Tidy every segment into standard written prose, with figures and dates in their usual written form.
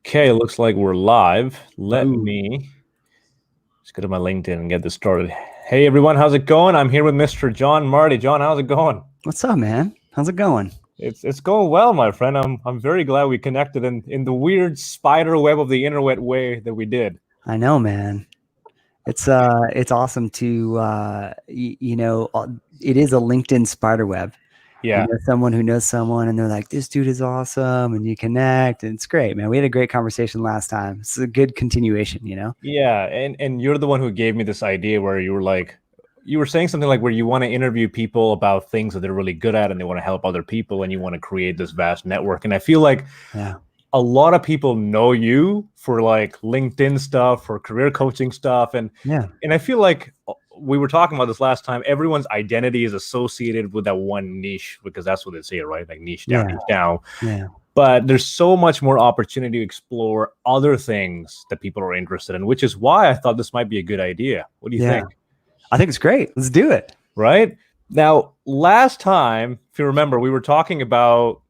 Okay, looks like we're live. Let Boom. me just go to my LinkedIn and get this started. Hey everyone, how's it going? I'm here with Mr. John Marty. John, how's it going? What's up, man? How's it going? It's going well, my friend. I'm very glad we connected in the weird spider web of the internet way that we did. I know, man. It's awesome to it is a LinkedIn spider web. You Yeah. know someone who knows someone and they're like, this dude is awesome, and you connect, and it's great, man. We had a great conversation last time. It's a good continuation, you know? Yeah, and you're the one who gave me this idea where you were saying something like where you want to interview people about things that they're really good at and they want to help other people and you want to create this vast network. And I feel like Yeah. a lot of people know you for like LinkedIn stuff, for career coaching stuff, Yeah. and I feel like we were talking about this last time. Everyone's identity is associated with that one niche because that's what they say, right? Like niche down, Yeah. niche down. Yeah. But there's so much more opportunity to explore other things that people are interested in, which is why I thought this might be a good idea. What do you Yeah. think? I think it's great. Let's do it. Right now, last time, if you remember, we were talking about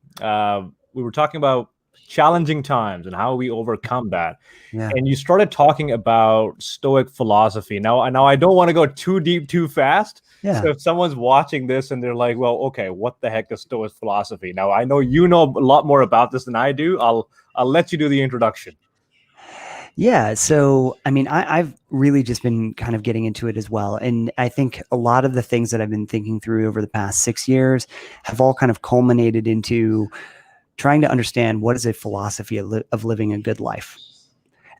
challenging times and how we overcome that. Yeah. And you started talking about Stoic philosophy. Now I don't want to go too deep too fast. Yeah. So if someone's watching this and they're like, well, okay, what the heck is Stoic philosophy? Now I know you know a lot more about this than I do. I'll let you do the introduction. Yeah. So, I mean, I've really just been kind of getting into it as well. And I think a lot of the things that I've been thinking through over the past 6 years have all kind of culminated into trying to understand what is a philosophy of living a good life.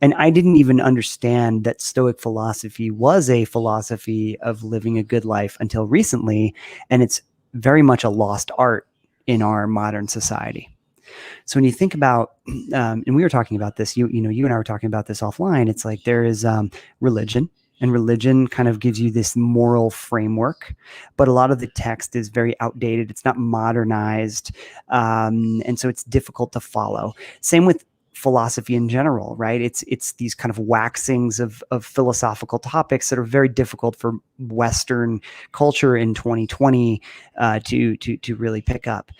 And I didn't even understand that Stoic philosophy was a philosophy of living a good life until recently. And it's very much a lost art in our modern society. So when you think about, and we were talking about this, you and I were talking about this offline. It's like there is religion, and religion kind of gives you this moral framework, but a lot of the text is very outdated. It's not modernized, and so it's difficult to follow. Same with philosophy in general, right? It's these kind of waxings of philosophical topics that are very difficult for Western culture in 2020 to really pick up.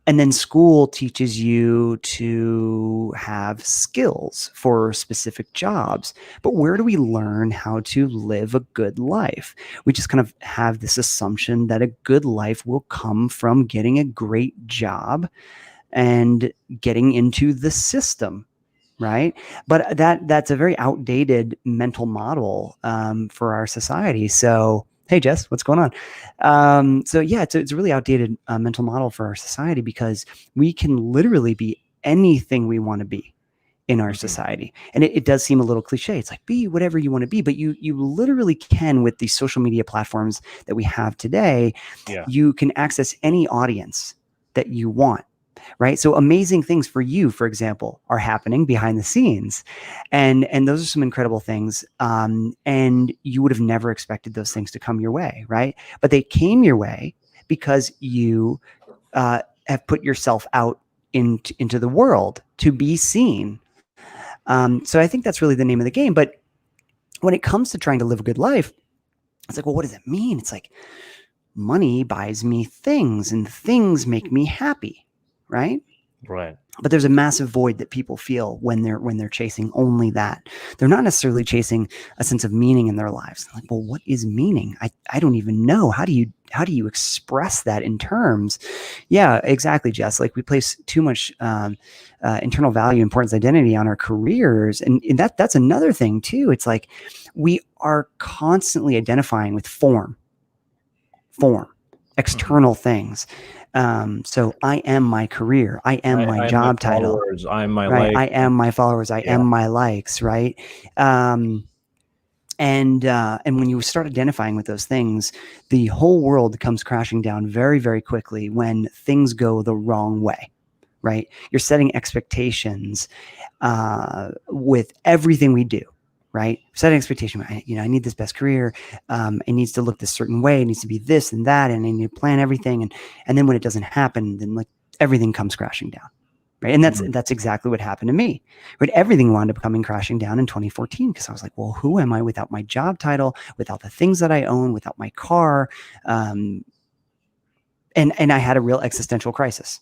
And then school teaches you to have skills for specific jobs. But where do we learn how to live a good life? We just kind of have this assumption that a good life will come from getting a great job and getting into the system, right? But that's a very outdated mental model for our society. So hey, Jess, what's going on? So yeah, it's a really outdated mental model for our society because we can literally be anything we want to be in our society. And it does seem a little cliche. It's like, be whatever you want to be, but you literally can with these social media platforms that we have today. Yeah. You can access any audience that you want. Right. So amazing things for you, for example, are happening behind the scenes. And those are some incredible things. And you would have never expected those things to come your way. Right. But they came your way because you have put yourself out into the world to be seen. So I think that's really the name of the game. But when it comes to trying to live a good life, it's like, well, what does it mean? It's like money buys me things and things make me happy. Right. Right. But there's a massive void that people feel when they're chasing only that. They're not necessarily chasing a sense of meaning in their lives. Like, well, what is meaning? I don't even know. How do you express that in terms? Yeah, exactly, Jess. Like we place too much internal value, importance, identity on our careers, and that's another thing too. It's like we are constantly identifying with form, external things. So I am my career. I am my I'm my job title. followers. I'm my Right. like. I am my followers. I Yeah. am my likes. Right. And when you start identifying with those things, the whole world comes crashing down very, very quickly when things go the wrong way. Right. You're setting expectations with everything we do. Right. Set an expectation. I need this best career. It needs to look this certain way. It needs to be this and that. And I need to plan everything. And then when it doesn't happen, then like everything comes crashing down. Right. And that's exactly what happened to me. But everything wound up coming crashing down in 2014 because I was like, well, who am I without my job title, without the things that I own, without my car? And I had a real existential crisis.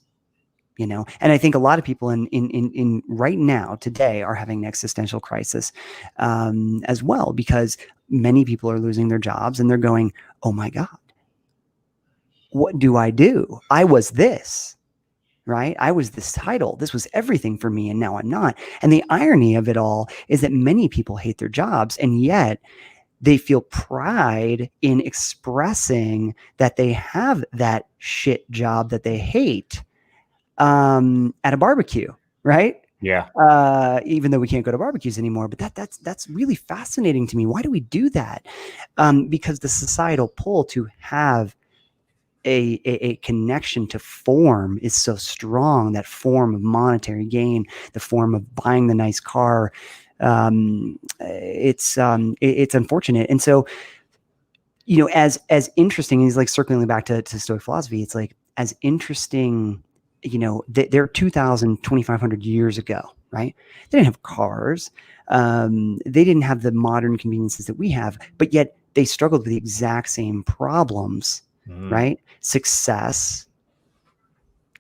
And I think a lot of people in right now today are having an existential crisis as well, because many people are losing their jobs and they're going, oh my God, what do I do? I was this, right? I was this title. This was everything for me. And now I'm not. And the irony of it all is that many people hate their jobs, and yet they feel pride in expressing that they have that shit job that they hate at a barbecue, right? Yeah. Even though we can't go to barbecues anymore, but that's really fascinating to me. Why do we do that? Because the societal pull to have a connection to form is so strong. That form of monetary gain, the form of buying the nice car, it's unfortunate. And so, as interesting, he's like circling back to Stoic philosophy. It's like, as interesting, they're 2,000, 2,500 years ago, right? They didn't have cars. They didn't have the modern conveniences that we have, but yet they struggled with the exact same problems, right? Success,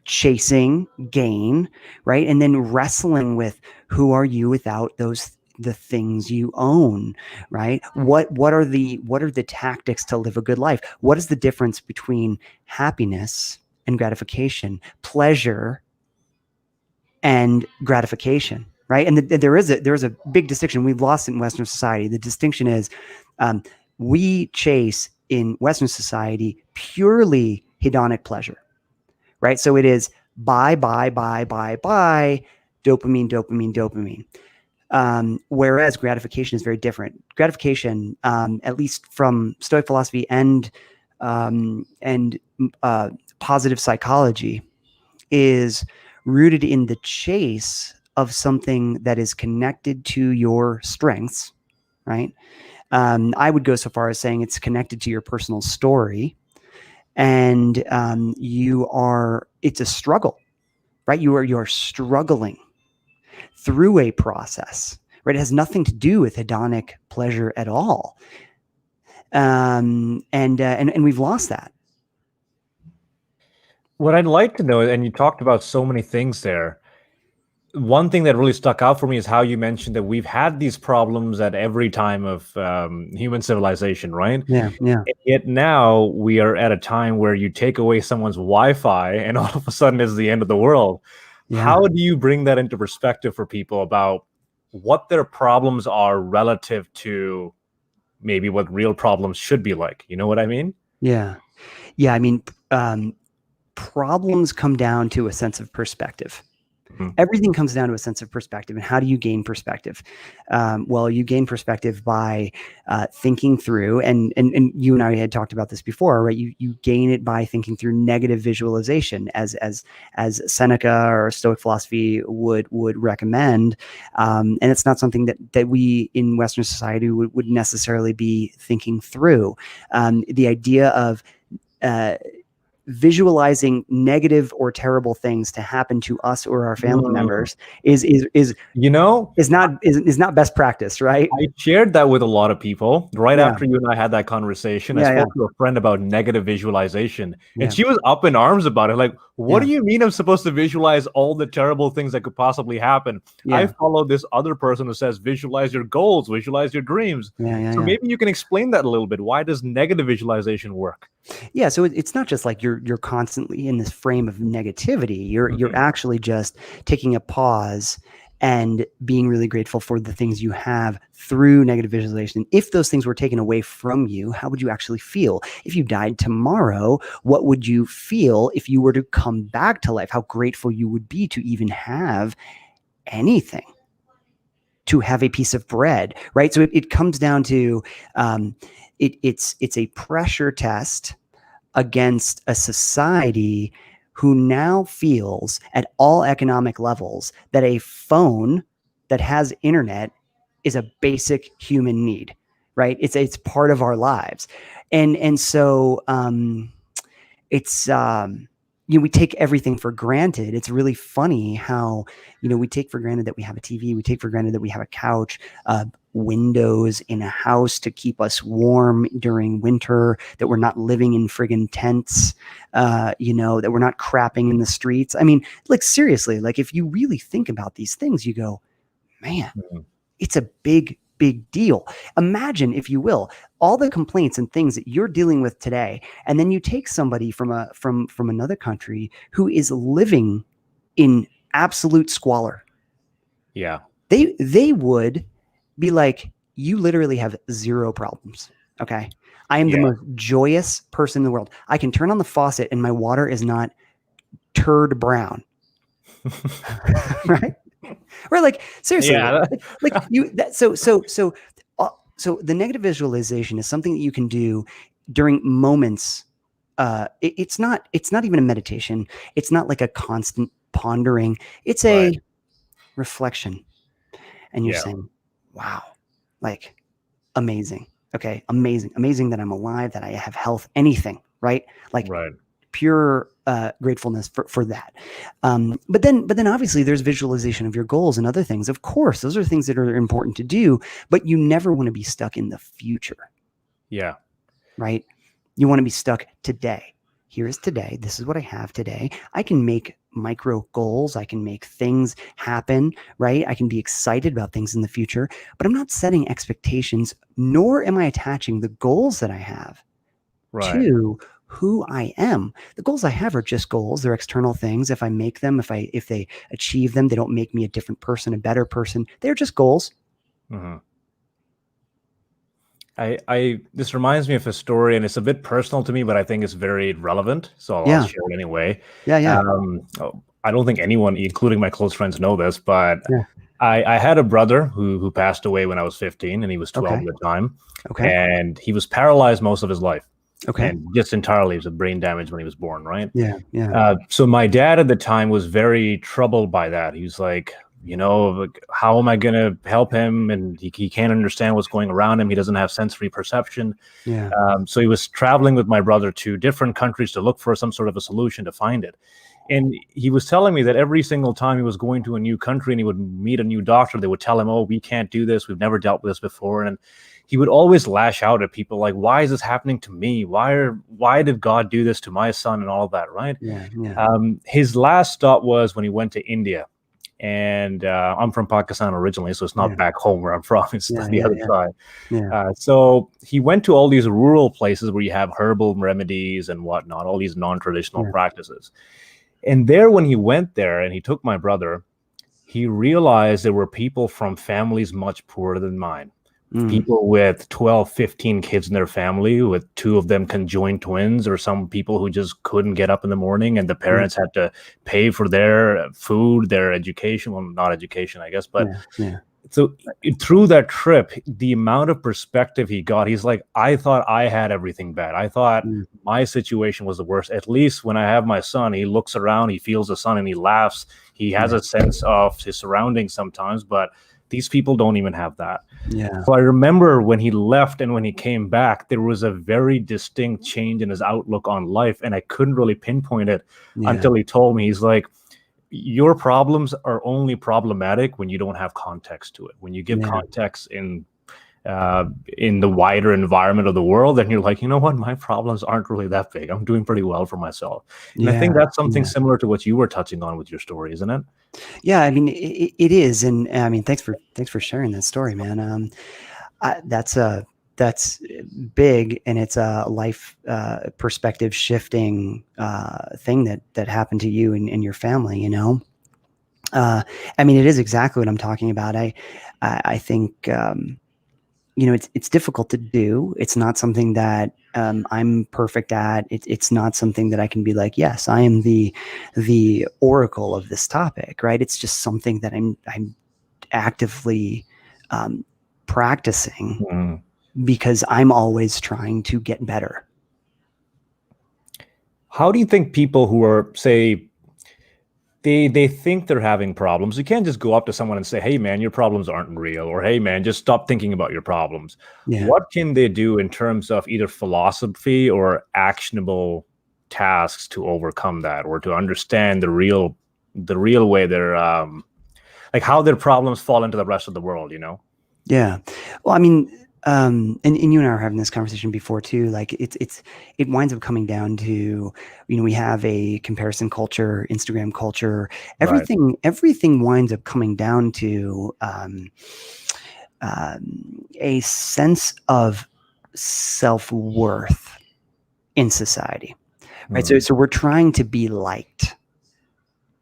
chasing gain, right? And then wrestling with, who are you without the things you own, right? What are the tactics to live a good life? What is the difference between happiness and gratification, pleasure and gratification, right? And there is a big distinction. We've lost it in Western society. The distinction is, we chase in Western society purely hedonic pleasure, right? So it is buy, dopamine, dopamine, dopamine. Whereas gratification is very different. Gratification, at least from Stoic philosophy and positive psychology, is rooted in the chase of something that is connected to your strengths, right? I would go so far as saying it's connected to your personal story, and it's a struggle, right? You're struggling through a process, right? It has nothing to do with hedonic pleasure at all. And we've lost that. What I'd like to know, and you talked about so many things there, one thing that really stuck out for me is how you mentioned that we've had these problems at every time of human civilization, right? Yeah. And yet now we are at a time where you take away someone's Wi-Fi and all of a sudden it's the end of the world. Yeah. How do you bring that into perspective for people about what their problems are relative to maybe what real problems should be like? You know what I mean? Yeah. I mean, problems come down to a sense of perspective. Everything comes down to a sense of perspective. And how do you gain perspective? Well, you gain perspective by thinking through, and you and I had talked about this before, right? You gain it by thinking through negative visualization, as Seneca or Stoic philosophy would recommend. And it's not something that we in Western society would necessarily be thinking through. The idea of visualizing negative or terrible things to happen to us or our family members is not best practice, right? I shared that with a lot of people right Yeah. after you and I had that conversation. Yeah, I spoke to a friend about negative visualization, and Yeah. she was up in arms about it. Like, what Yeah. do you mean I'm supposed to visualize all the terrible things that could possibly happen? Yeah. I follow this other person who says visualize your goals, visualize your dreams. So maybe you can explain that a little bit. Why does negative visualization work? Yeah, so it's not just like you're constantly in this frame of negativity. You're actually just taking a pause and being really grateful for the things you have through negative visualization. If those things were taken away from you, how would you actually feel? If you died tomorrow, what would you feel if you were to come back to life? How grateful you would be to even have anything, to have a piece of bread, right? So it comes down to it's a pressure test against a society who now feels at all economic levels that a phone that has internet is a basic human need, right? It's part of our lives. And so it's we take everything for granted. It's really funny how, we take for granted that we have a TV, we take for granted that we have a couch, windows in a house to keep us warm during winter, that we're not living in friggin' tents, that we're not crapping in the streets. I mean, like, seriously, like, if you really think about these things, you go, man, Mhm. it's a big, big deal. Imagine, if you will, all the complaints and things that you're dealing with today, and then you take somebody from another country who is living in absolute squalor. Yeah. They would be like, you literally have zero problems. Okay. I am the Yeah. most joyous person in the world. I can turn on the faucet and my water is not turd brown. Right? Or like, seriously, Yeah. like you that so the negative visualization is something that you can do during moments. It's not even a meditation. It's not like a constant pondering. It's Right. a reflection. And you're Yeah. saying, wow, like, amazing. Okay, amazing that I'm alive, that I have health, anything, right? Like, Right. pure gratefulness for that. But then obviously there's visualization of your goals and other things. Of course, those are things that are important to do, but you never want to be stuck in the future, Yeah. right? You want to be stuck today. Here's today. This is what I have today. I can make micro goals. I can make things happen, right? I can be excited about things in the future, but I'm not setting expectations, nor am I attaching the goals that I have Right. to who I am. The goals I have are just goals. They're external things. If I make them, if they achieve them, they don't make me a different person, a better person. They're just goals. Mhm. This reminds me of a story, and it's a bit personal to me, but I think it's very relevant, so I'll Yeah. share it anyway. Yeah. I don't think anyone, including my close friends, know this, but Yeah. I had a brother who passed away when I was 15, and he was 12 Okay. at the time, Okay. and he was paralyzed most of his life, Okay. and just entirely, it was a brain damage when he was born, right? Yeah. Yeah. So my dad at the time was very troubled by that. He was like, like, how am I going to help him? And he can't understand what's going around him. He doesn't have sensory perception. Yeah. So he was traveling with my brother to different countries to look for some sort of a solution to find it. And he was telling me that every single time he was going to a new country and he would meet a new doctor, they would tell him, oh, we can't do this. We've never dealt with this before. And he would always lash out at people like, why is this happening to me? Why did God do this to my son and all that, right? Yeah. Yeah. His last stop was when he went to India. And I'm from Pakistan originally, so it's not Yeah. back home where I'm from. It's Yeah. the Yeah. other Yeah. side. Yeah. So he went to all these rural places where you have herbal remedies and whatnot, all these non-traditional Yeah. practices. And there, when he went there and he took my brother, he realized there were people from families much poorer than mine. Mm. People with 12, 15 kids in their family, with two of them conjoined twins, or some people who just couldn't get up in the morning and the Yeah. parents had to pay for their food, their education. Well, not education, I guess, but Yeah. Yeah. so through that trip, the amount of perspective he got, he's like, I thought I had everything bad. I thought Mm. my situation was the worst. At least when I have my son, he looks around, he feels the sun and he laughs. He has Yeah. a sense of his surroundings sometimes, but these people don't even have that. Yeah. So I remember when he left and when he came back, there was a very distinct change in his outlook on life. And I couldn't really pinpoint it Yeah. until he told me, he's like, your problems are only problematic when you don't have context to it. When you give Yeah. context in the wider environment of the world, then you're like, you know what, my problems aren't really that big. I'm doing pretty well for myself. And I Yeah. think that's something Yeah. similar to what you were touching on with your story, isn't it? Yeah. I mean, it is, and I mean, thanks for sharing that story, man. That's big, and it's a life perspective shifting thing that happened to you and your family. I mean, it is exactly what I'm talking about. I think it's difficult to do. It's not something that I'm perfect at. It's not something that I can be like, yes, I am the oracle of this topic, right? It's just something that I'm actively practicing Mm. because I'm always trying to get better. How do you think people who are, say, they think they're having problems, you can't just go up to someone and say, hey man, your problems aren't real, or hey man, just stop thinking about your problems. Yeah. What can they do in terms of either philosophy or actionable tasks to overcome that, or to understand the real way they're like how their problems fall into the rest of the world, you know? Yeah. Well, I mean, and you and I were having this conversation before too. Like it winds up coming down to, we have a comparison culture, Instagram culture, Right. everything winds up coming down to a sense of self-worth in society, right? Mhm. So we're trying to be liked,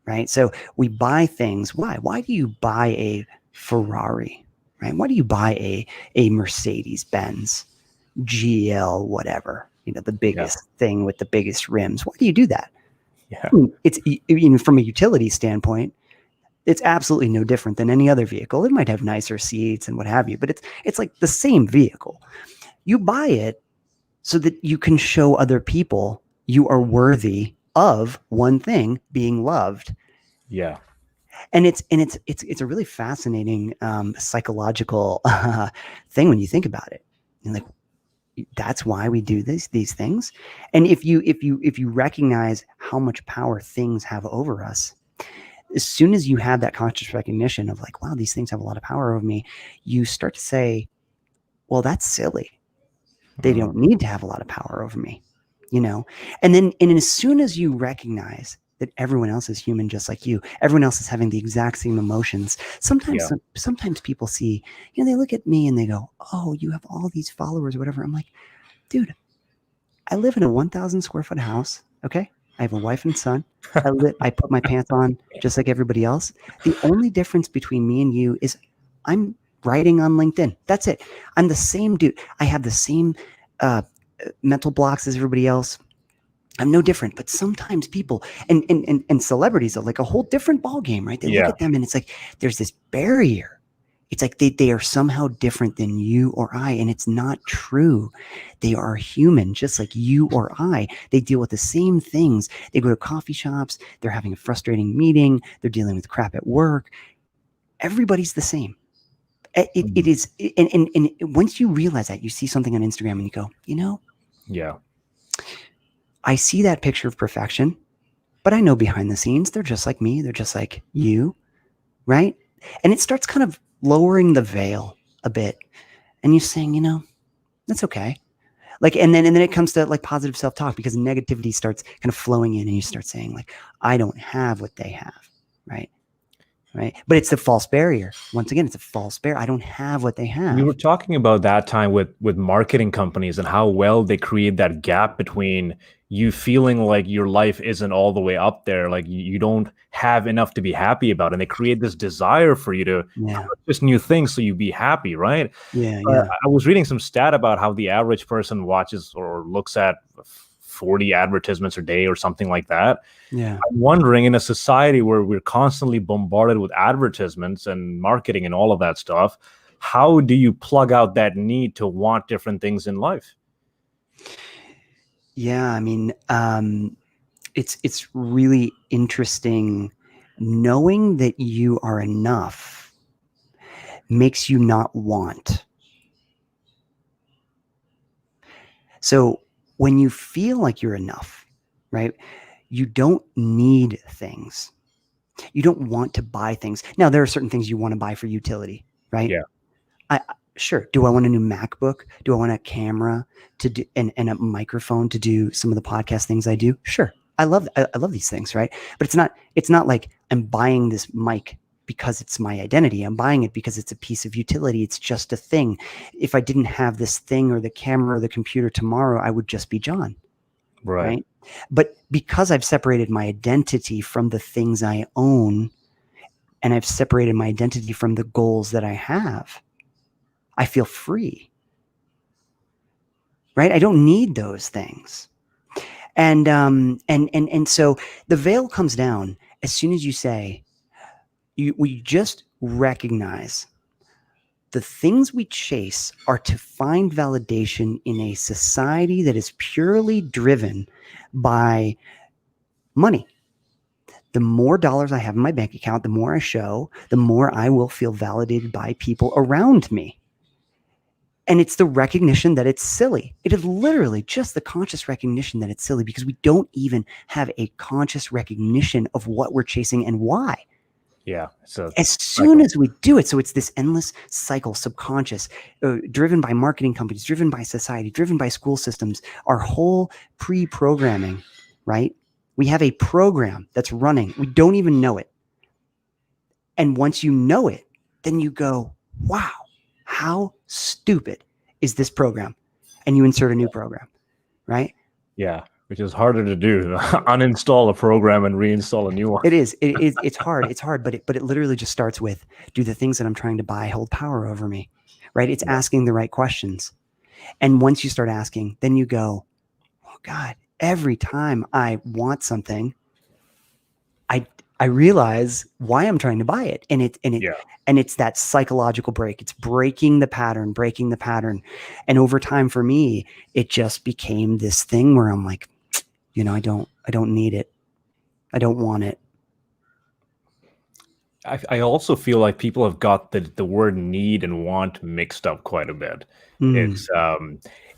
right? So we buy things. Why? Why do you buy a Ferrari, right? Why do you buy a Mercedes Benz GL, whatever, the Yeah. biggest thing with the biggest rims? Why do you do that? Yeah. It's from a utility standpoint, it's absolutely no different than any other vehicle. It might have nicer seats and what have you, but it's like the same vehicle. You buy it so that you can show other people you are worthy of one thing, being loved. Yeah. And it's a really fascinating psychological thing when you think about it. And like, that's why we do these things. And if you recognize how much power things have over us, as soon as you have that conscious recognition of like, wow, these things have a lot of power over me, you start to say, well, that's silly. They Mhm. don't need to have a lot of power over me, and as soon as you recognize that everyone else is human just like you, everyone else is having the exact same emotions. Yeah. Sometimes people see, they look at me and they go, oh, you have all these followers or whatever. I'm like, dude, I live in a 1,000 square foot house. Okay. I have a wife and son. I put my pants on just like everybody else. The only difference between me and you is I'm writing on LinkedIn. That's it. I'm the same dude. I have the same uh, mental blocks as everybody else. I'm no different. But sometimes people and celebrities are like a whole different ball game, right? They look Yeah. at them and it's like there's this barrier. It's like they are somehow different than you or I, and it's not true. They are human, just like you or I. They deal with the same things. They go to coffee shops. They're having a frustrating meeting. They're dealing with crap at work. Everybody's the same. It Mhm. is, and once you realize that, you see something on Instagram and you go, Yeah. I see that picture of perfection, but I know behind the scenes, they're just like me. They're just like you, right? And it starts kind of lowering the veil a bit. And you're saying, that's okay. Like, and then it comes to like positive self-talk, because negativity starts kind of flowing in and you start saying like, I don't have what they have. Right. Right. But it's the false barrier. Once again, it's a false barrier. I don't have what they We were have. talking about that time with marketing companies and how well they create that gap between you feeling like your life isn't all the way up there, like you don't have enough to be happy about, and they create this desire for you to Yeah. purchase new things so you be happy, right? Yeah. Yeah. I was reading some stat about how the average person watches or looks at 40 advertisements a day or something like that. Yeah. I'm wondering, in a society where we're constantly bombarded with advertisements and marketing and all of that stuff, how do you plug out that need to want different things in life? Yeah. I mean, it's really interesting. Knowing that you are enough makes you not want. So when you feel like you're enough, right, you don't need things. You don't want to buy things. Now, there are certain things you want to buy for utility, right? Yeah. Sure. Do I want a new MacBook? Do I want a camera to do and a microphone to do some of the podcast things I do? Sure. I love these things, right? But it's not like I'm buying this mic because it's my identity. I'm buying it because it's a piece of utility. It's just a thing. If I didn't have this thing or the camera or the computer tomorrow, I would just be John, Right. right? But because I've separated my identity from the things I own, and I've separated my identity from the goals that I have, I feel free, right? I don't need those things. And so the veil comes down as soon as you say, we just recognize the things we chase are to find validation in a society that is purely driven by money. The more dollars I have in my bank account, the more I show, the more I will feel validated by people around me. And it's the recognition that it's silly. It is literally just the conscious recognition that it's silly, because we don't even have a conscious recognition of what we're chasing and why. Yeah. So As soon as we do it, so it's this endless cycle, subconscious, driven by marketing companies, driven by society, driven by school systems, our whole pre-programming, right? We have a program that's running. We don't even know it. And once you know it, then you go, wow, how stupid is this program? And you insert a new program, right? yeah, which is harder to do. Uninstall a program and reinstall a new one. It is. It's hard. It's hard, but it literally just starts with, do the things that I'm trying to buy hold power over me, right? It's asking the right questions. And once you start asking, then you go, oh God, every time I want something, I realize why I'm trying to buy it. And it's that psychological break. It's breaking the pattern. And over time for me, it just became this thing where I'm like, I don't need it. I don't want it. I also feel like people have got the word need and want mixed up quite a bit. Mm. It's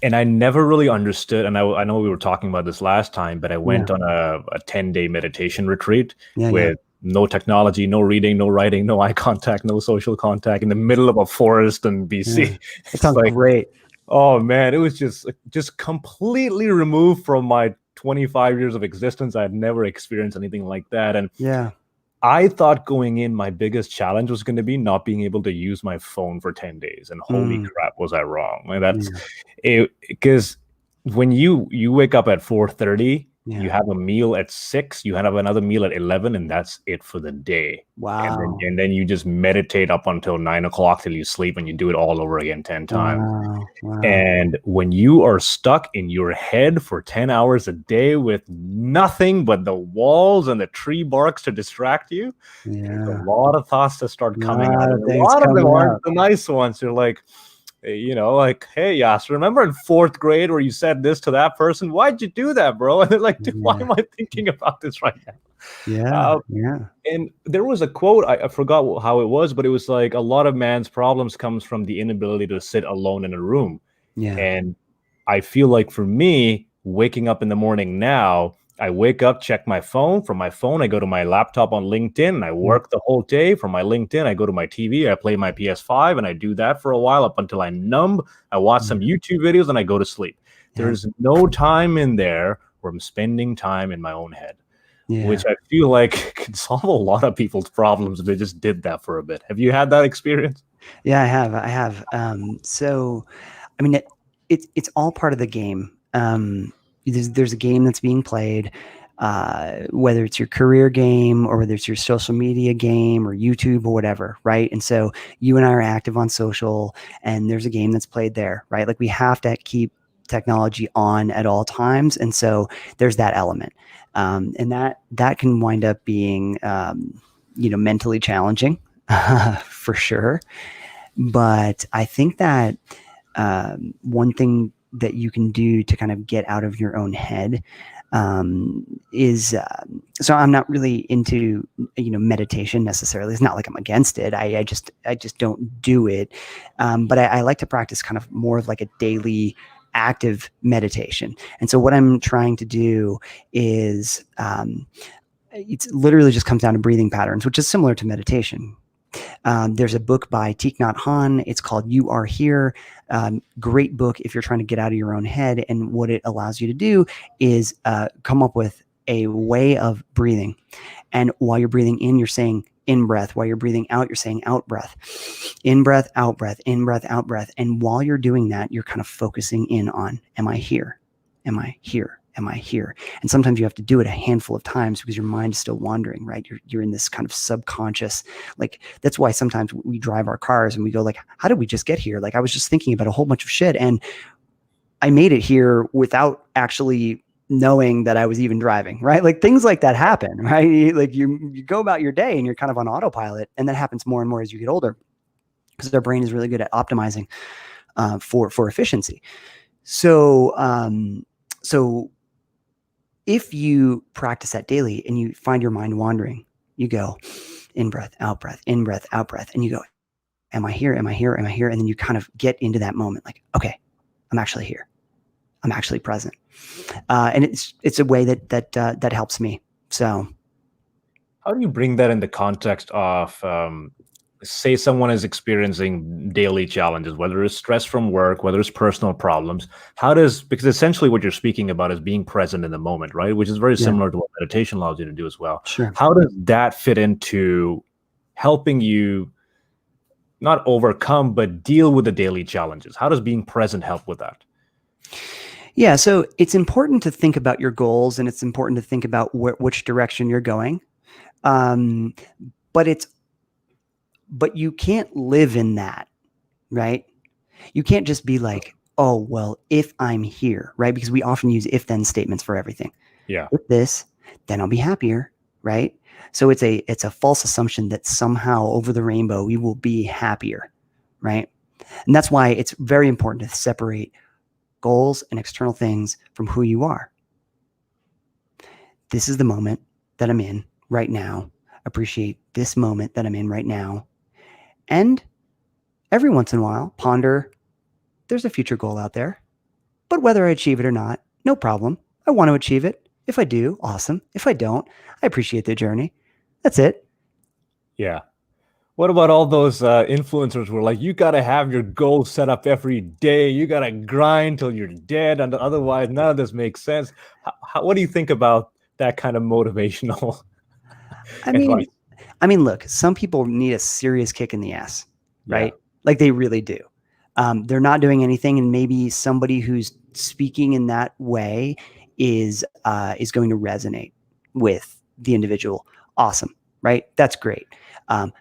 and I never really understood, and I know we were talking about this last time, but I went on a 10-day meditation retreat with no technology, no reading, no writing, no eye contact, no social contact, in the middle of a forest in BC. It sounds great. Oh man, it was just completely removed from my 25 years of existence. I had never experienced anything like that. And I thought going in, my biggest challenge was going to be not being able to use my phone for 10 days. And holy crap, was I wrong. Like that's it, because when you wake up at 4:30, you have a meal at 6, you have another meal at 11, and that's it for the day. Wow. And then you just meditate up until 9 o'clock till you sleep, and you do it all over again 10 times. Wow. And when you are stuck in your head for 10 hours a day with nothing but the walls and the tree barks to distract you, there's a lot of thoughts that start coming out. And a lot of them aren't the nice ones. They're like, like, hey, Yas, remember in 4th grade where you said this to that person? Why'd you do that, bro? And they're like, dude, why am I thinking about this right now? And there was a quote, I forgot how it was, but it was like, a lot of man's problems comes from the inability to sit alone in a room. And I feel like for me, waking up in the morning now, I wake up, check my phone. From my phone, I go to my laptop on LinkedIn, and I work the whole day. From my LinkedIn, I go to my TV, I play my PS5, and I do that for a while up until I numb. I watch some YouTube videos, and I go to sleep. There's no time in there where I'm spending time in my own head, which I feel like could solve a lot of people's problems if they just did that for a bit. Have you had that experience? Yeah, I have. So, I mean, it's all part of the game. There's a game that's being played, whether it's your career game or whether it's your social media game or YouTube or whatever, right? And so you and I are active on social, and there's a game that's played there, right? Like, we have to keep technology on at all times, and so there's that element, and that can wind up being, mentally challenging, for sure. But I think that one thing that you can do to kind of get out of your own head is, so I'm not really into meditation necessarily. It's not like I'm against it. I just don't do it. But I like to practice kind of more of like a daily active meditation. And so what I'm trying to do is, it's literally just comes down to breathing patterns, which is similar to meditation. There's a book by Thich Nhat Hanh. It's called You Are Here. Great book if you're trying to get out of your own head. And what it allows you to do is come up with a way of breathing. And while you're breathing in, you're saying in breath. While you're breathing out, you're saying out breath. In breath, out breath, in breath, out breath. And while you're doing that, you're kind of focusing in on, am I here? Am I here? Am I here? And sometimes you have to do it a handful of times because your mind is still wandering, right? You're in this kind of subconscious, like, that's why sometimes we drive our cars and we go like, how did we just get here? Like, I was just thinking about a whole bunch of shit and I made it here without actually knowing that I was even driving, right? Like, things like that happen, right? Like, you go about your day and you're kind of on autopilot, and that happens more and more as you get older because our brain is really good at optimizing for efficiency. So if you practice that daily and you find your mind wandering, you go in breath, out breath, and you go, am I here? Am I here? Am I here? And then you kind of get into that moment like, okay, I'm actually here. I'm actually present. And it's a way that helps me. So how do you bring that in the context of, say, someone is experiencing daily challenges, whether it's stress from work, whether it's personal problems? Because essentially what you're speaking about is being present in the moment, right? Which is very yeah, similar to what meditation allows you to do as well. sure. How does that fit into helping you not overcome, but deal with the daily challenges? How does being present help with that? Yeah. So it's important to think about your goals, and it's important to think about which direction you're going. Um, but you can't live in that, right? You can't just be like, oh, well, if I'm here, right? Because we often use if then statements for everything. Yeah. If this, then I'll be happier, right? So it's a false assumption that somehow over the rainbow we will be happier, right? And that's why it's very important to separate goals and external things from who you are. This is the moment that I'm in right now. Appreciate this moment that I'm in right now. And every once in a while, ponder, there's a future goal out there, but whether I achieve it or not, no problem. I want to achieve it. If I do, awesome. If I don't, I appreciate the journey. That's it. Yeah. What about all those influencers who are like, you got to have your goals set up every day. You got to grind till you're dead. And otherwise, none of this makes sense. What do you think about that kind of motivational I advice? mean, look, some people need a serious kick in the ass, Yeah. right? Like they really do. They're not doing anything, and maybe somebody who's speaking in that way is going to resonate with the individual. Awesome, right? That's great.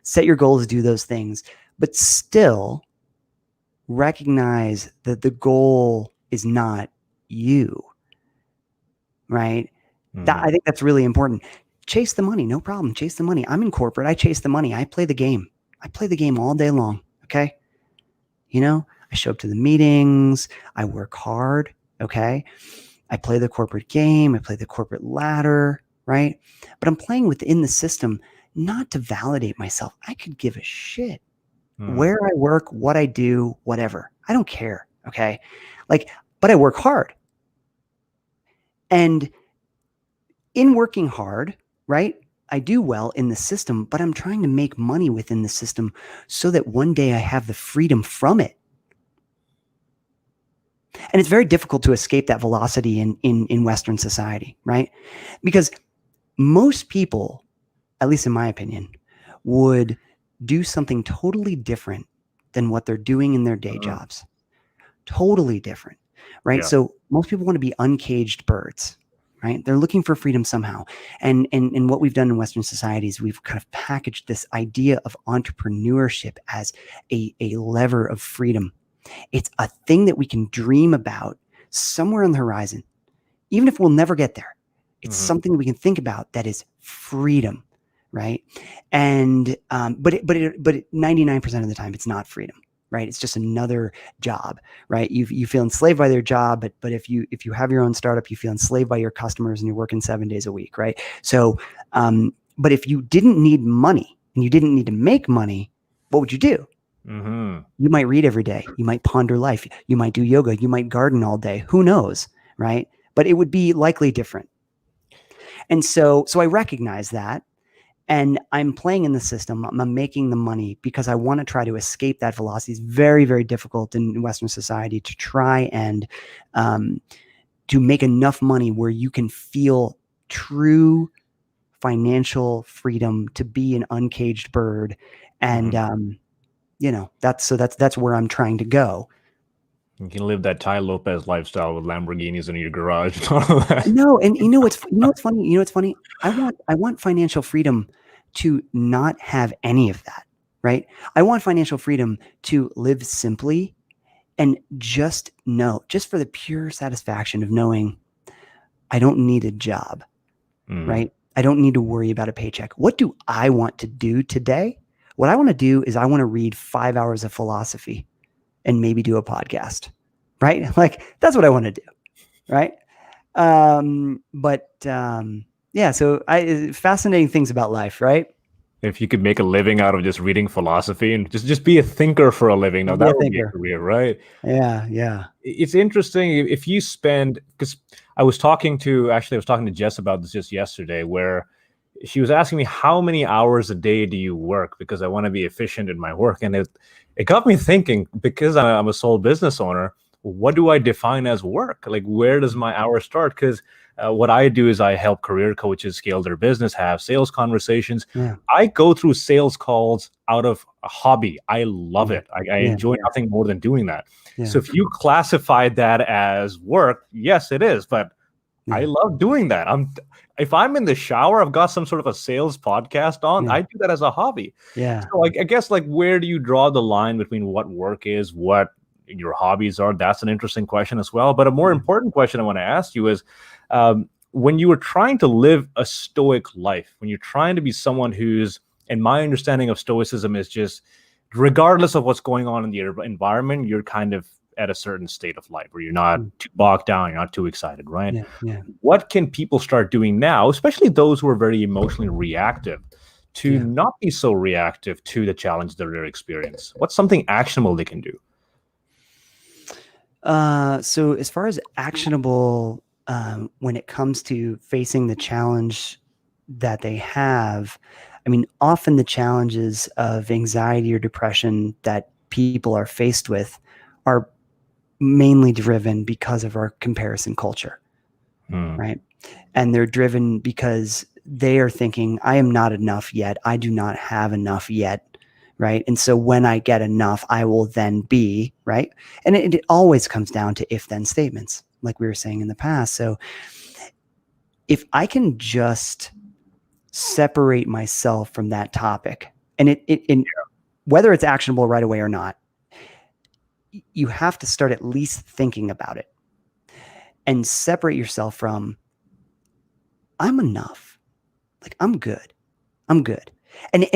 Set your goals, do those things, but still recognize that the goal is not you, right? I think that's really important. Chase the money, no problem. Chase the money. I'm in corporate. I chase the money. I play the game. I play the game all day long. Okay. I show up to the meetings. I work hard. Okay. I play the corporate game. I play the corporate ladder. Right. But I'm playing within the system, not to validate myself. I could give a shit where I work, what I do, whatever. I don't care. Okay. But I work hard. And in working hard, right, I do well in the system, but I'm trying to make money within the system so that one day I have the freedom from it. And it's very difficult to escape that velocity in Western society, right? Because most people, at least in my opinion, would do something totally different than what they're doing in their day jobs. Totally different, right? Yeah. So most people want to be uncaged birds, right? They're looking for freedom somehow. And what we've done in Western society is we've kind of packaged this idea of entrepreneurship as a lever of freedom. It's a thing that we can dream about somewhere on the horizon, even if we'll never get there. It's something that we can think about that is freedom, right? And but 99% of the time, it's not freedom, right? It's just another job, right? You feel enslaved by their job, but if you have your own startup, you feel enslaved by your customers, and you're working 7 days a week, right? So, but if you didn't need money and you didn't need to make money, what would you do? You might read every day. You might ponder life. You might do yoga. You might garden all day. Who knows, right? But it would be likely different. And so I recognize that, and I'm playing in the system. I'm making the money because I want to try to escape that velocity. It's very, very difficult in Western society to try and to make enough money where you can feel true financial freedom to be an uncaged bird. And that's where I'm trying to go. You can live that Tai Lopez lifestyle with Lamborghinis in your garage and all of that. No, and what's funny? What's funny? I want financial freedom to not have any of that, right? I want financial freedom to live simply and just for the pure satisfaction of knowing I don't need a job, right? I don't need to worry about a paycheck. What do I want to do today? What I want to do is I want to read 5 hours of philosophy and maybe do a podcast, right? Like that's what I want to do, right? Yeah, so fascinating things about life, right? If you could make a living out of just reading philosophy and just be a thinker for a living, now I'll be that a would be a thinker. career, right? Yeah, yeah, It's interesting if you spend, because I was talking to Jess about this just yesterday, where she was asking me how many hours a day do you work, because I want to be efficient in my work. And it got me thinking, because I'm a sole business owner, what do I define as work? Like, where does my hour start? Because what I do is I help career coaches scale their business, have sales conversations. yeah, I go through sales calls out of a hobby. I love yeah, it. I yeah, enjoy nothing more than doing that. So yeah, if you classified that as work, yes, it is. But I yeah, love doing that. If I'm in the shower, I've got some sort of a sales podcast on. yeah, I do that as a hobby. yeah, So I guess, like, where do you draw the line between what work is, what your hobbies are? That's an interesting question as well. But a more yeah. important question I want to ask you is, when you were trying to live a stoic life, when you're trying to be someone who's, and my understanding of stoicism is just, regardless of what's going on in the environment, you're kind of at a certain state of life where you're not Mm, too bogged down, you're not too excited, right? yeah, yeah, What can people start doing now, especially those who are very emotionally reactive, to yeah. not be so reactive to the challenge that they're experiencing? What's something actionable they can do? So as far as actionable, when it comes to facing the challenge that they have, I mean, often the challenges of anxiety or depression that people are faced with are mainly driven because of our comparison culture, Hmm. right? And they're driven because they are thinking, I am not enough yet. I do not have enough yet. Right. And so when I get enough, I will then be right. And it always comes down to if then statements, like we were saying in the past. So if I can just separate myself from that topic, and whether it's actionable right away or not, you have to start at least thinking about it and separate yourself from, I'm enough. Like, I'm good. I'm good. And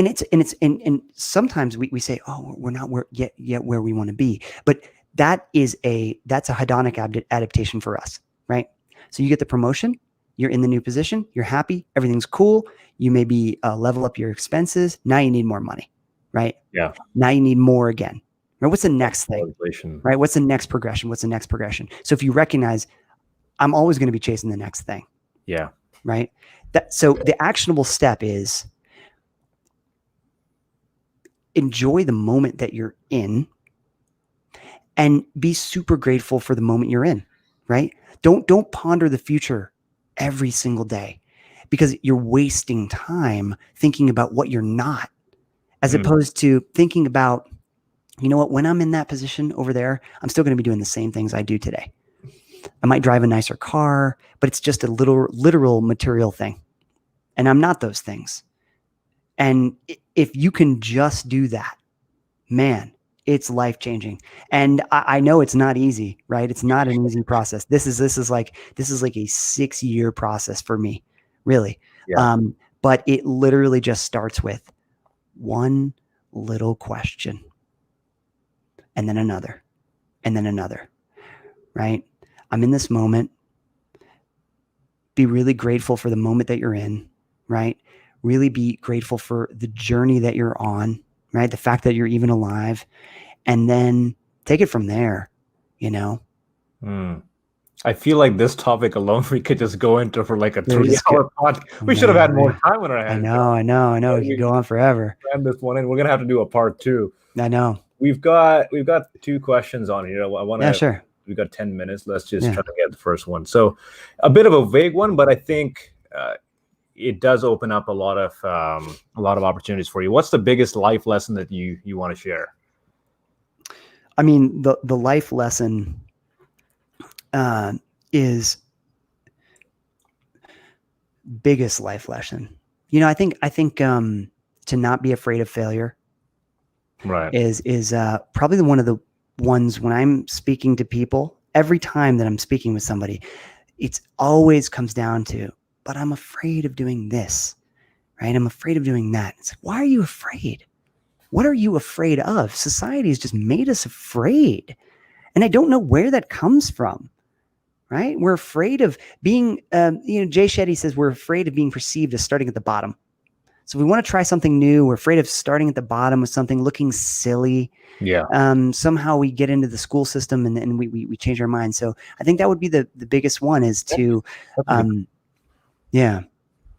sometimes we say, oh, we're not yet where we want to be. But that's a hedonic adaptation for us, right? So you get the promotion, you're in the new position, you're happy, everything's cool. You maybe level up your expenses. Now you need more money, right? Yeah. Now you need more again. Right? What's the next thing? Motivation. Right? What's the next progression? What's the next progression? So if you recognize, I'm always going to be chasing the next thing. Yeah. Right? So the actionable step is enjoy the moment that you're in and be super grateful for the moment you're in, right? Don't ponder the future every single day, because you're wasting time thinking about what you're not, as Hmm. opposed to thinking about, you know what, when I'm in that position over there, I'm still going to be doing the same things I do today. I might drive a nicer car, but it's just a little literal material thing. And I'm not those things. And if you can just do that, man, it's life changing. And I know it's not easy, right? It's not an easy process. This is like a 6-year process for me, really. Yeah. But it literally just starts with one little question, and then another, and then another, right? I'm in this moment. Be really grateful for the moment that you're in, right? Really be grateful for the journey that you're on, right? The fact that you're even alive, and then take it from there, you know? Hmm. I feel like this topic alone we could just go into for like a There's, 3-hour podcast. We should have no, had more time on our I hands. know. It could We go on forever. planned this one, and we're gonna have to do a part two. I know. We've got 2 questions on here. I want Yeah, to. sure. We've got 10 minutes. Let's just Yeah. try to get the first one. So, a bit of a vague one, but I think it does open up a lot of opportunities for you. What's the biggest life lesson that you want to share? I mean, the life lesson is biggest life lesson. You know, I think to not be afraid of failure Right. is probably one of the ones when I'm speaking to people. Every time that I'm speaking with somebody, it's always comes down to, but I'm afraid of doing this, right? I'm afraid of doing that. It's like, why are you afraid? What are you afraid of? Society has just made us afraid. And I don't know where that comes from, right? We're afraid of being, Jay Shetty says we're afraid of being perceived as starting at the bottom. So we want to try something new. We're afraid of starting at the bottom with something looking silly. Yeah. Somehow we get into the school system and we change our mind. So I think that would be the biggest one is to, That's a good. yeah.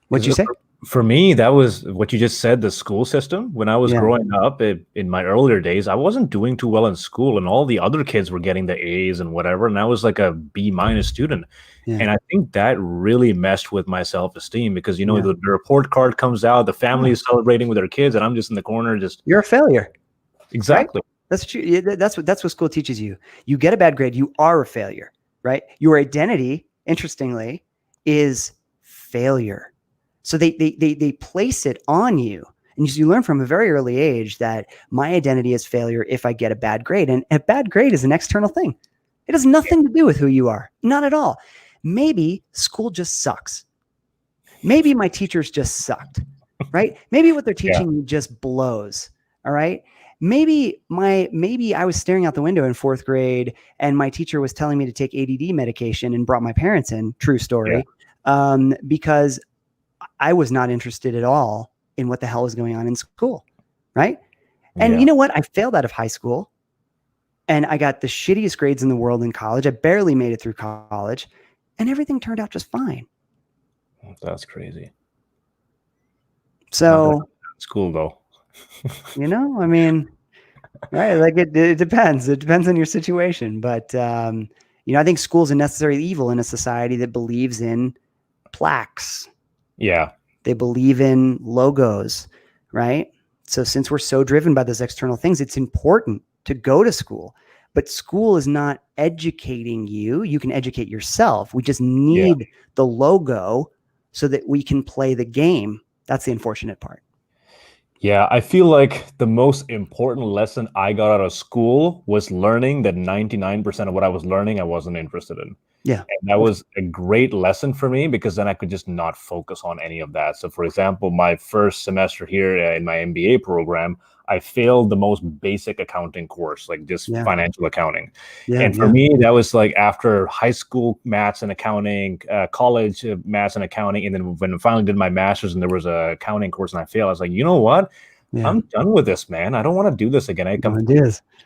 What'd you say? For me, that was what you just said, the school system. When I was Yeah. growing up in my earlier days, I wasn't doing too well in school, and all the other kids were getting the A's and whatever, and I was like a B- student. Yeah. And I think that really messed with my self-esteem because, Yeah. the report card comes out, the family is celebrating with their kids, and I'm just in the corner just. You're a failure. Exactly. Right? That's true. That's what school teaches you. You get a bad grade, you are a failure, right? Your identity, interestingly, is failure. So they place it on you. And you learn from a very early age that my identity is failure if I get a bad grade. And a bad grade is an external thing. It has nothing to do with who you are. Not at all. Maybe school just sucks. Maybe my teachers just sucked, right? Maybe what they're teaching you just blows. All right. Maybe I was staring out the window in 4th grade and my teacher was telling me to take ADD medication and brought my parents in. True story. Because I was not interested at all in what the hell was going on in school. Right. And you know what? I failed out of high school and I got the shittiest grades in the world in college. I barely made it through college and everything turned out just fine. That's crazy. So school though. I mean, right. Like it depends. It depends on your situation. But, I think school's a necessary evil in a society that believes in plaques. Yeah. They believe in logos, right? So since we're so driven by those external things, it's important to go to school. But school is not educating you. You can educate yourself. We just need the logo so that we can play the game. That's the unfortunate part. Yeah, I feel like the most important lesson I got out of school was learning that 99% of what I was learning, I wasn't interested in. Yeah. And that was a great lesson for me because then I could just not focus on any of that. So for example, my first semester here in my MBA program, I failed the most basic accounting course, like just financial accounting. And for me, that was like after high school maths and accounting, college maths and accounting. And then when I finally did my master's and there was a accounting course and I failed, I was like, you know what? I'm done with this, man. I don't want to do this again. I come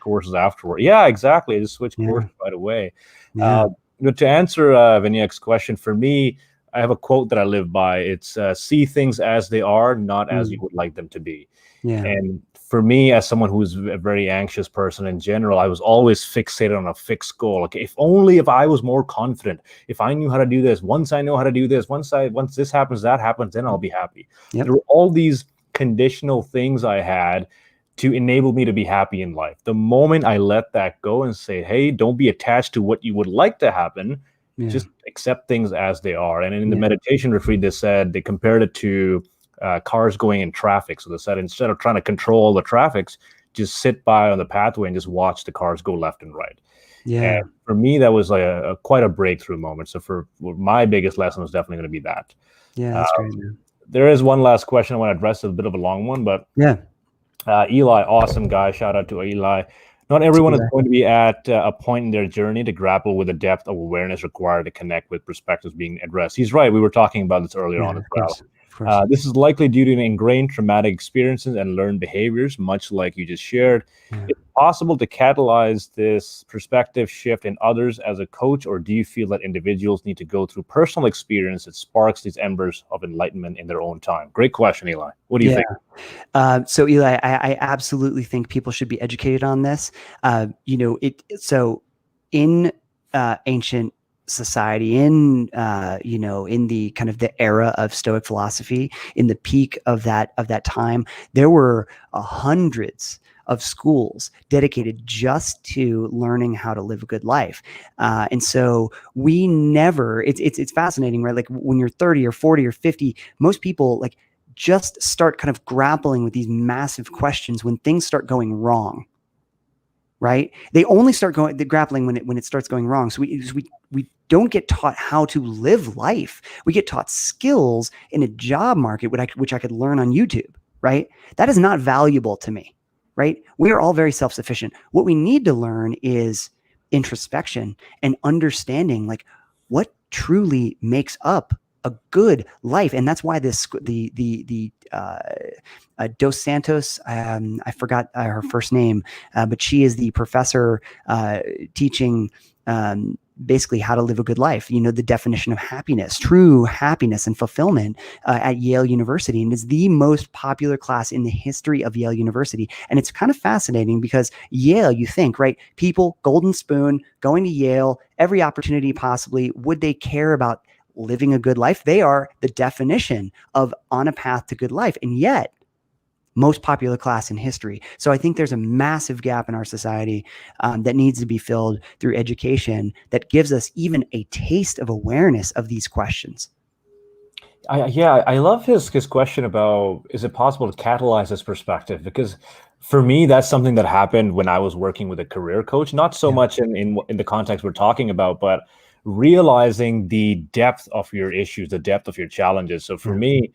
courses afterward. Yeah, exactly. I just switched courses right away. But to answer Vinayak's question, for me, I have a quote that I live by. It's see things as they are, not as you would like them to be. And for me, as someone who's a very anxious person in general, I was always fixated on a fixed goal. Okay, if I was more confident, if I knew how to do this, once I know how to do this, once this happens, that happens, then I'll be happy. There were all these conditional things I had to enable me to be happy in life. The moment I let that go and say, hey, don't be attached to what you would like to happen, just accept things as they are. And in the meditation retreat, they compared it to cars going in traffic. So they said, instead of trying to control all the traffics, just sit by on the pathway and just watch the cars go left and right. And for me, that was like quite a breakthrough moment. So for my biggest lesson was definitely going to be that. Yeah, that's great, man. There is one last question I want to address. It's a bit of a long one, but Eli, awesome guy. Shout out to Eli. Not everyone is going to be at a point in their journey to grapple with the depth of awareness required to connect with perspectives being addressed. He's right. We were talking about this earlier on as well. This is likely due to ingrained traumatic experiences and learned behaviors, much like you just shared. Is it possible to catalyze this perspective shift in others as a coach, or do you feel that individuals need to go through personal experience that sparks these embers of enlightenment in their own time? Great question, Eli. What do you think? So Eli, I absolutely think people should be educated on this. So in ancient society, in the kind of the era of Stoic philosophy, in the peak of that time, there were hundreds of schools dedicated just to learning how to live a good life. And so we never, it's fascinating, right? Like when you're 30 or 40 or 50, most people like just start kind of grappling with these massive questions when things start going wrong. Right? They only start grappling when it starts going wrong. So we don't get taught how to live life. We get taught skills in a job market, which I could learn on YouTube. Right? That is not valuable to me. Right? We are all very self-sufficient. What we need to learn is introspection and understanding, like what truly makes up a good life. And that's why Dos Santos, I forgot her first name, but she is the professor teaching basically how to live a good life, the definition of happiness, true happiness and fulfillment at Yale University. And it's the most popular class in the history of Yale University. And it's kind of fascinating because Yale, you think, right? People, golden spoon, going to Yale, every opportunity possibly. Would they care about living a good life? They are the definition of on a path to good life. And yet, most popular class in history. So I think there's a massive gap in our society that needs to be filled through education that gives us even a taste of awareness of these questions. I love his question about, is it possible to catalyze this perspective? Because for me, that's something that happened when I was working with a career coach, not so much in the context we're talking about, but realizing the depth of your issues, the depth of your challenges. So for me,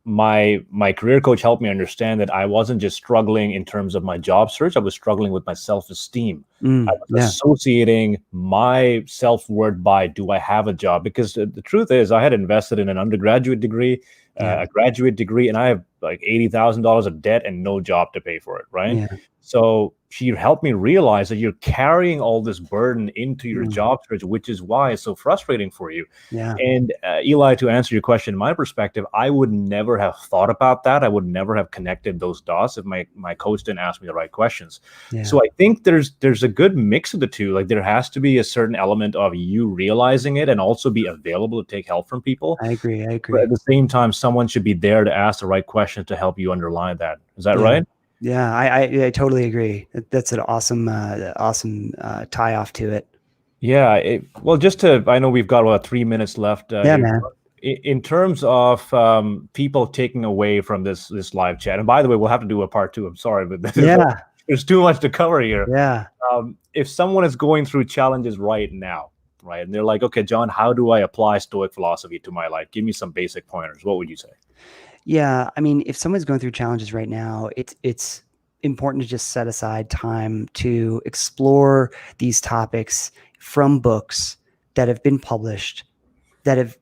my career coach helped me understand that I wasn't just struggling in terms of my job search. I was struggling with my self-esteem. I was associating my self-worth by, do I have a job? Because the truth is, I had invested in an undergraduate degree, a graduate degree, and I have like $80,000 of debt and no job to pay for it, right? So she helped me realize that you're carrying all this burden into your job search, which is why it's so frustrating for you. And Eli, to answer your question, my perspective, I would never have thought about that. I would never have connected those dots if my coach didn't ask me the right questions. So I think there's a good mix of the two. Like, there has to be a certain element of you realizing it and also be available to take help from people. I agree. But at the same time, someone should be there to ask the right questions to help you underline that. Is that right? Yeah, I totally agree. That's an awesome tie off to it. Yeah. Well, I know we've got about 3 minutes left. Man. In terms of people taking away from this live chat, and by the way, we'll have to do a part 2. I'm sorry, but there's too much to cover here. If someone is going through challenges right now, right, and they're like, okay, John, how do I apply Stoic philosophy to my life? Give me some basic pointers. What would you say? Yeah, I mean, if someone's going through challenges right now, it's important to just set aside time to explore these topics from books that have been published, that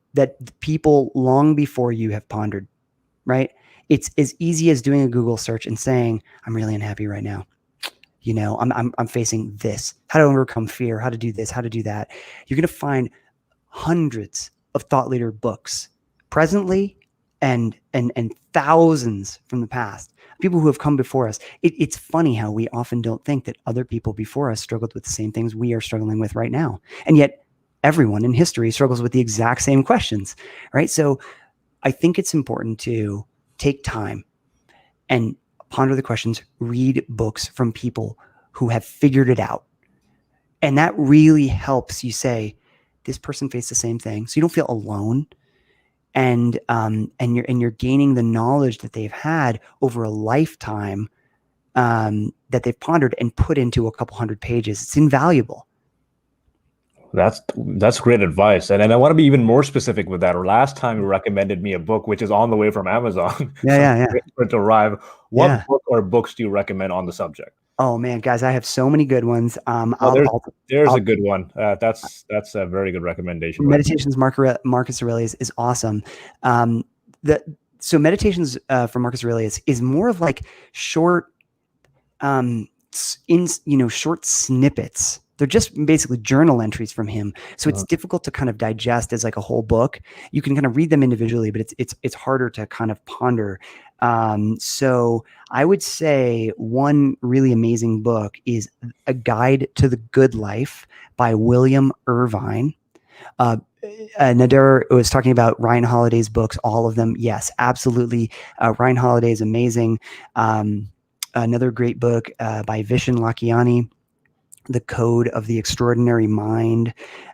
people long before you have pondered, right? It's as easy as doing a Google search and saying, I'm really unhappy right now. I'm facing this. How to overcome fear, how to do this, how to do that. You're going to find hundreds of thought leader books presently and thousands from the past, people who have come before us. It's funny how we often don't think that other people before us struggled with the same things we are struggling with right now. And yet everyone in history struggles with the exact same questions, right? So I think it's important to take time and ponder the questions, read books from people who have figured it out. And that really helps you say, this person faced the same thing. So you don't feel alone. And you're gaining the knowledge that they've had over a lifetime that they've pondered and put into a couple hundred pages. It's invaluable. That's great advice. And I want to be even more specific with that. Last time you recommended me a book, which is on the way from Amazon. For it to arrive. What book or books do you recommend on the subject? Oh man, guys, I have so many good ones. There's a good one. That's a very good recommendation. Meditations Marcus Aurelius is awesome. So Meditations from Marcus Aurelius is more of like short, short snippets. They're just basically journal entries from him. So it's difficult to kind of digest as like a whole book. You can kind of read them individually, but it's harder to kind of ponder. So I would say one really amazing book is A Guide to the Good Life by William Irvine. Nader was talking about Ryan Holiday's books, all of them. Yes, absolutely. Ryan Holiday is amazing. Another great book by Vishen Lakhiani, The Code of the Extraordinary Mind.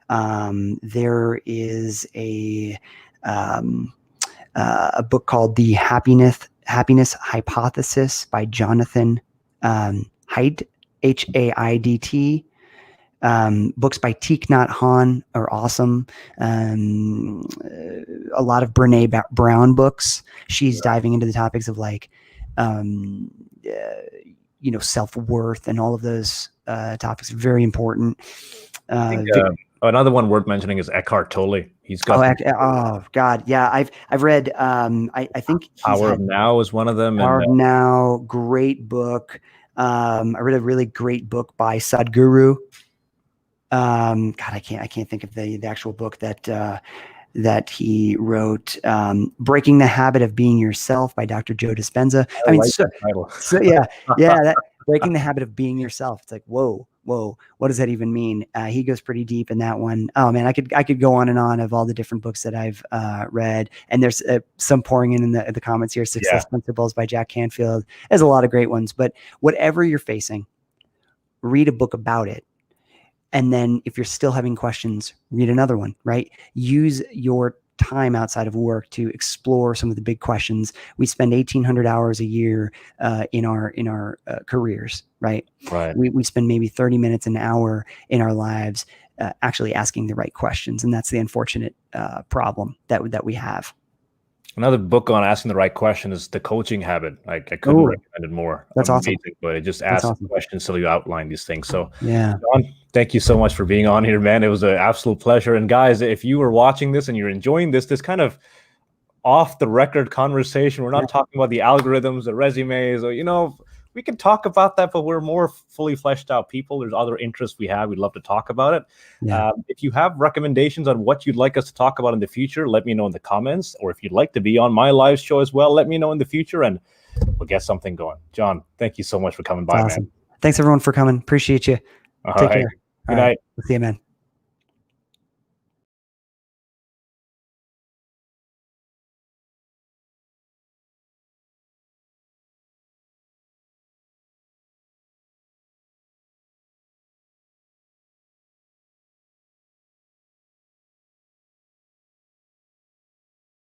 There is a book called The Happiness Hypothesis by Jonathan Haidt, Haidt. Books by Thich Nhat Hanh are awesome. A lot of Brene Brown books. She's diving into the topics of like, self-worth and all of those topics are very important. Another one worth mentioning is Eckhart Tolle. He's Oh, got oh God, yeah. I've read. I think he's Power of had Now is one of them, Power and of Now. Great book. I read a really great book by Sadhguru. God, I can't think of the actual book that he wrote. Breaking the Habit of Being Yourself by Dr. Joe Dispenza. I I mean, like that title. so yeah, that Breaking the Habit of Being Yourself. It's like, whoa, what does that even mean? He goes pretty deep in that one. Oh man, I could go on and on of all the different books that I've read, and there's some pouring in the comments here. Success Principles by Jack Canfield. There's a lot of great ones, but whatever you're facing, read a book about it. And then if you're still having questions, read another one, right? Use your time outside of work to explore some of the big questions. We spend 1,800 hours a year in our careers, right? Right. We spend maybe 30 minutes, an hour in our lives actually asking the right questions. And that's the unfortunate problem that we have. Another book on asking the right question is The Coaching Habit. I couldn't recommend it more. That's amazing, awesome. but it just asks questions so you outline these things. So yeah, John, thank you so much for being on here, man. It was an absolute pleasure. And guys, if you were watching this and you're enjoying this kind of off the record conversation, we're not talking about the algorithms, the resumes, or we can talk about that, but we're more fully fleshed out people. There's other interests we have. We'd love to talk about it. Yeah. If you have recommendations on what you'd like us to talk about in the future, let me know in the comments. Or if you'd like to be on my live show as well, let me know in the future and we'll get something going. John, thank you so much for coming by, man. Thanks everyone for coming. Appreciate you. Take care. Good night. See you, man.